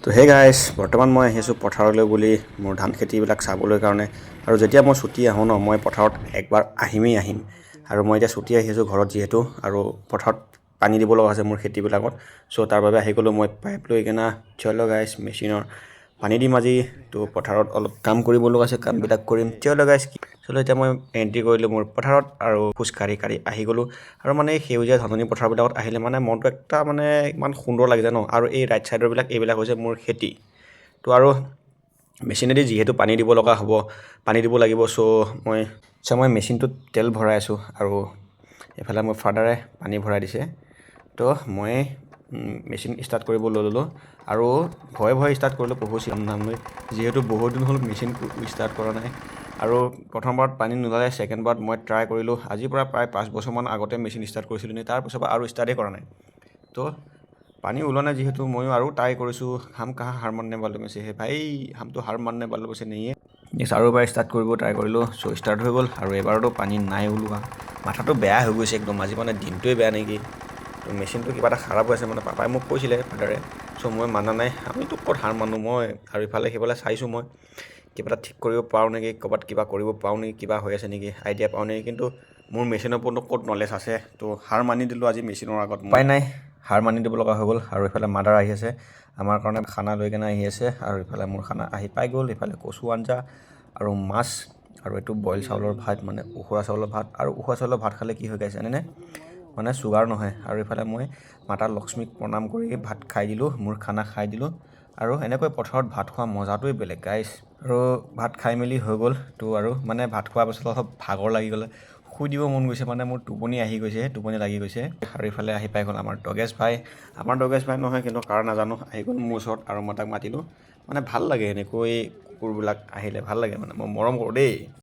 তো হে গাইছ বৰ্তমান মই আহিছোঁ পথাৰলৈ বুলি মোৰ ধান খেতিবিলাক চাবলৈ কাৰণে আৰু যেতিয়া মই ছুটি আহোঁ ন মই পথাৰত একবাৰ আহিম আৰু মই এতিয়া ছুটি আহিছোঁ ঘৰত যিহেতু আৰু পথাৰত পানী দিব লগা আছে মোৰ খেতিবিলাকত চ' তাৰ বাবে আহি গ'লোঁ মই পাইপ লৈ কিনে চলো গাইছ মেচিনৰ পানী দিম আজি তো পথাৰত অলপ কাম কৰিব লগা আছে কামবিলাক কৰিম চলো গাইছ চলো এতিয়া মই এণ্ট্ৰি কৰিলোঁ মোৰ পথাৰত আৰু খোজকাঢ়ি আহি গ'লোঁ আৰু মানে এই সেউজীয়া ধাননি পথাৰবিলাকত আহিলে মানে মনটো একটা মানে ইমান সুন্দৰ লাগি যায় ন আৰু এই ৰাইট ছাইডৰবিলাক এইবিলাক হৈছে মোৰ খেতি তো আৰু মেচিনেদি যিহেতু পানী দিব লগা হ'ব পানী দিব লাগিব মই মেচিনটোত তেল ভৰাই আছোঁ আৰু এফালে মোৰ ফাদাৰে পানী ভৰাই দিছে তো মই মেচিন ষ্টাৰ্ট কৰিব ল'লোঁ আৰু ভয়ে ষ্টাৰ্ট কৰিলোঁ প্ৰভু শ্ৰীৰাম নাম লৈ যিহেতু বহুত দিন হ'ল মেচিন ষ্টাৰ্ট কৰা নাই আৰু প্ৰথমবাৰত পানী নোলালে ছেকেণ্ডবাৰত মই ট্ৰাই কৰিলোঁ আজিৰ পৰা প্ৰায় 5 বছৰমান আগতে মেচিন ষ্টাৰ্ট কৰিছিলোঁ নে তাৰপিছৰ পৰা আৰু ষ্টাৰ্টেই কৰা নাই তো पानी ओला ना जीतु मैं और ट्राई कर हम कहाँ हार मानने वालों में से है भाई हम तो हार मानने वालों में से नहीं है नेक्स्ट और बार स्टार्ट कर ट्राई कर सो स्टार्ट हो गल और एबार तो पानी ना ओलोৱা माथा तो बेया हो गई एकदम आज मैं दिन तो बेया नहीं तो मेसिन तो क्या खराब हो मैं पापाई मोक कैसे फादारे सो मैं माना ना आमी तो कत हार मानो मैं और इफाले सीफाले चाइছোঁ मैं क्या ठीक कर पारो नेকি कबात क्या पाओ नेকি क्या हो आसे नेকি आइडिया पाओ नेকি किन्तु मोर मेसिনৰ ওপৰত कत नलेज আছে तो हार मानि दिলোঁ आज मेसिনৰ আগত उपाय নাই हार मानि দিব লগা হৈ গ'ল আৰু ইফালে মাদাৰ আহি আছে আমাৰ কাৰণে খানা লৈ কেনে আহি আছে আৰু ইফালে মোৰ খানা আহি পাই গ'ল ইফালে কচু আঞ্জা আৰু মাছ আৰু এইটো বইল চাউলৰ ভাত মানে উখৰা চাউলৰ ভাত আৰু উখৰা চাউলৰ ভাত খালে কি হৈ গৈছে জানেনে মানে চুগাৰ নহয় আৰু ইফালে মই মাতা লক্ষ্মীক প্ৰণাম কৰি ভাত খাই দিলোঁ মোৰ খানা খাই দিলোঁ আৰু এনেকৈ পথাৰত ভাত খোৱা মজাটোই বেলেগ গাইছ আৰু ভাত খাই মেলি হৈ গ'ল তো আৰু মানে ভাত খোৱাৰ পাছত অলপ ভাগৰ লাগি গ'লে শুই দিব মন গৈছে মানে মোৰ টোপনি আহি গৈছে টোপনি লাগি গৈছে আৰু ইফালে আহি পাই গ'ল আমাৰ ডগেশ ভাই নহয় কিন্তু কাৰ নাজানো আহি গ'ল মোৰ ওচৰত আৰু মই তাক মাতিলোঁ মানে ভাল লাগে এনেকৈ কুকুৰবিলাক আহিলে ভাল লাগে মানে মই মৰম কৰোঁ দেই